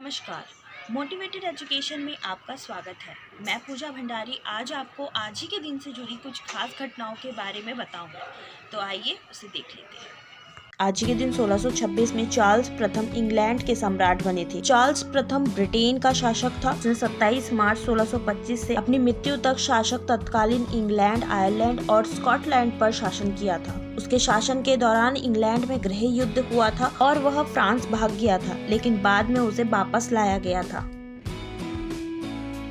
नमस्कार। Motivated education में आपका स्वागत है। मैं पूजा भंडारी आज आपको आज ही के दिन से जुड़ी कुछ खास घटनाओं के बारे में बताऊंगा। तो आइए उसे देख लेते हैं। आज के दिन 1626 में चार्ल्स प्रथम इंग्लैंड के सम्राट बने थे। चार्ल्स प्रथम ब्रिटेन का शासक था। उसने 27 मार्च 1625 से अपनी मृत्यु तक शासक तत्कालीन इंग्लैंड, आयरलैंड और स्कॉटलैंड पर शासन किया था। उसके शासन के दौरान इंग्लैंड में गृह युद्ध हुआ था और वह फ्रांस भाग गया था, लेकिन बाद में उसे वापस लाया गया था।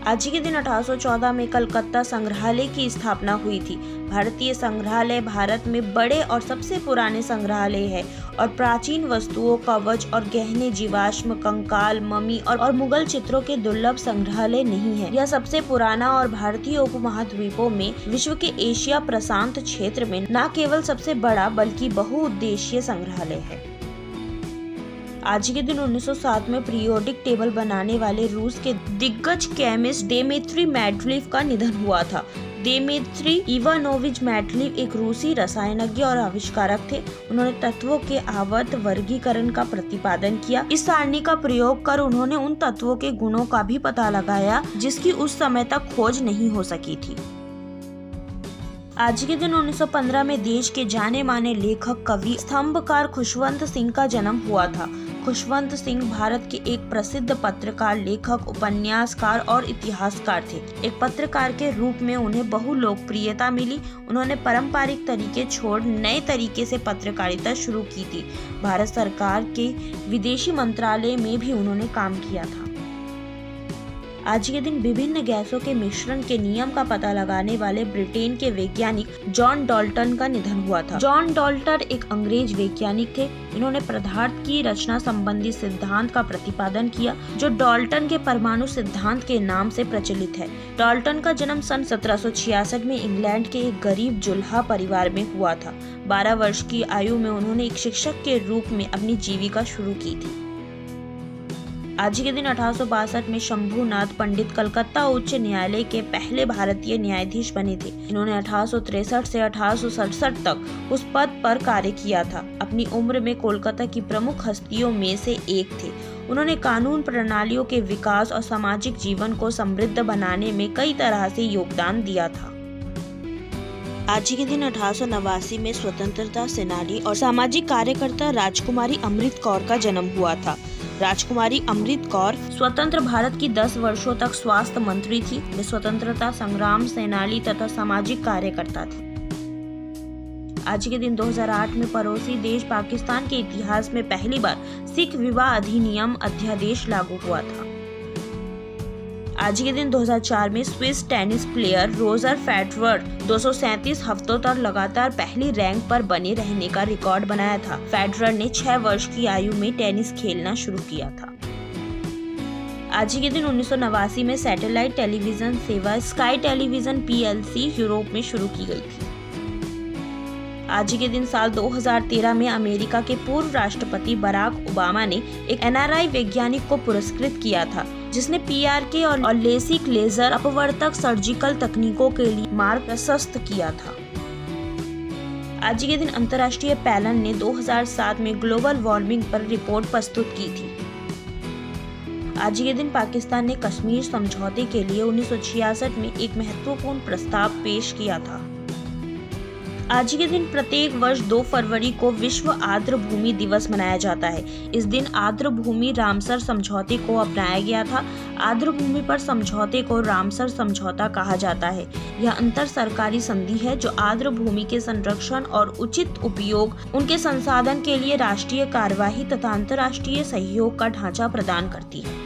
आज के दिन 1814 में कलकत्ता संग्रहालय की स्थापना हुई थी। भारतीय संग्रहालय भारत में बड़े और सबसे पुराने संग्रहालय है और प्राचीन वस्तुओं, कवच और गहने, जीवाश्म, कंकाल, मम्मी और मुगल चित्रों के दुर्लभ संग्रहालय नहीं है। यह सबसे पुराना और भारतीय उपमहाद्वीपों में विश्व के एशिया प्रशांत क्षेत्र में न केवल सबसे बड़ा बल्कि बहुउद्देशीय संग्रहालय है। आज के दिन 1907 में पीरियोडिक टेबल बनाने वाले रूस के दिग्गज केमिस्ट दिमित्री मेंडलीव का निधन हुआ था। दिमित्री इवानोविच मेंडलीव एक रूसी रसायनज्ञ और आविष्कारक थे। उन्होंने तत्वों के आवर्त वर्गीकरण का प्रतिपादन किया। इस सारणी का प्रयोग कर उन्होंने उन तत्वों के गुणों का भी पता लगाया जिसकी उस समय तक खोज नहीं हो सकी थी। आज के दिन 1915 में देश के जाने माने लेखक, कवि, स्तंभकार खुशवंत सिंह का जन्म हुआ था। खुशवंत सिंह भारत के एक प्रसिद्ध पत्रकार, लेखक, उपन्यासकार और इतिहासकार थे। एक पत्रकार के रूप में उन्हें बहु लोकप्रियता मिली। उन्होंने पारंपरिक तरीके छोड़ नए तरीके से पत्रकारिता शुरू की थी। भारत सरकार के विदेशी मंत्रालय में भी उन्होंने काम किया था। आज के दिन विभिन्न गैसों के मिश्रण के नियम का पता लगाने वाले ब्रिटेन के वैज्ञानिक जॉन डाल्टन का निधन हुआ था। जॉन डाल्टन एक अंग्रेज वैज्ञानिक थे। इन्होंने पदार्थ की रचना संबंधी सिद्धांत का प्रतिपादन किया, जो डाल्टन के परमाणु सिद्धांत के नाम से प्रचलित है। डाल्टन का जन्म सन 1766 में इंग्लैंड के एक गरीब जुल्हा परिवार में हुआ था। 12 वर्ष की आयु में उन्होंने एक शिक्षक के रूप में अपनी जीविका शुरू की थी। आज के दिन 1862 में शंभुनाथ पंडित कलकत्ता उच्च न्यायालय के पहले भारतीय न्यायाधीश बने थे। इन्होंने 1863 से 1867 तक उस पद पर कार्य किया था। अपनी उम्र में कोलकाता की प्रमुख हस्तियों में से एक थे। उन्होंने कानून प्रणालियों के विकास और सामाजिक जीवन को समृद्ध बनाने में कई तरह से योगदान दिया था। आज के दिन 1889 में स्वतंत्रता सेनानी और सामाजिक कार्यकर्ता राजकुमारी अमृत कौर का जन्म हुआ था। राजकुमारी अमृत कौर स्वतंत्र भारत की 10 वर्षों तक स्वास्थ्य मंत्री थी। वे स्वतंत्रता संग्राम सेनानी तथा सामाजिक कार्यकर्ता थी। आज के दिन 2008 में पड़ोसी देश पाकिस्तान के इतिहास में पहली बार सिख विवाह अधिनियम अध्यादेश लागू हुआ था। आज के दिन 2004 में Swiss tennis player Roger Federer 237 हफ्तों तक लगातार पहली रैंक पर बने रहने का रिकॉर्ड बनाया था। फेडरर ने 6 वर्ष की आयु में टेनिस खेलना शुरू किया था। आज के दिन 1989 में सैटेलाइट टेलीविजन सेवा स्काई टेलीविजन PLC यूरोप में शुरू की गई थी। आज के दिन साल 2013 में अमेरिका के पूर्व राष्ट्रपति बराक ओबामा ने एक NRI वैज्ञानिक को पुरस्कृत किया था, जिसने PRK और लेसिक लेजर अपवर्तक सर्जिकल तकनीकों के लिए मार्ग प्रशस्त किया था। आज के दिन अंतर्राष्ट्रीय पैनल ने 2007 में ग्लोबल वार्मिंग पर रिपोर्ट प्रस्तुत की थी। आज के दिन पाकिस्तान ने कश्मीर समझौते के लिए 1966 में एक महत्वपूर्ण प्रस्ताव पेश किया था। आज के दिन प्रत्येक वर्ष 2 फरवरी को विश्व आर्द्र भूमि दिवस मनाया जाता है। इस दिन आर्द्र भूमि रामसर समझौते को अपनाया गया था। आर्द्र भूमि पर समझौते को रामसर समझौता कहा जाता है। यह अंतर सरकारी संधि है जो आर्द्र भूमि के संरक्षण और उचित उपयोग, उनके संसाधन के लिए राष्ट्रीय कार्यवाही तथा अंतर्राष्ट्रीय सहयोग का ढांचा प्रदान करती है।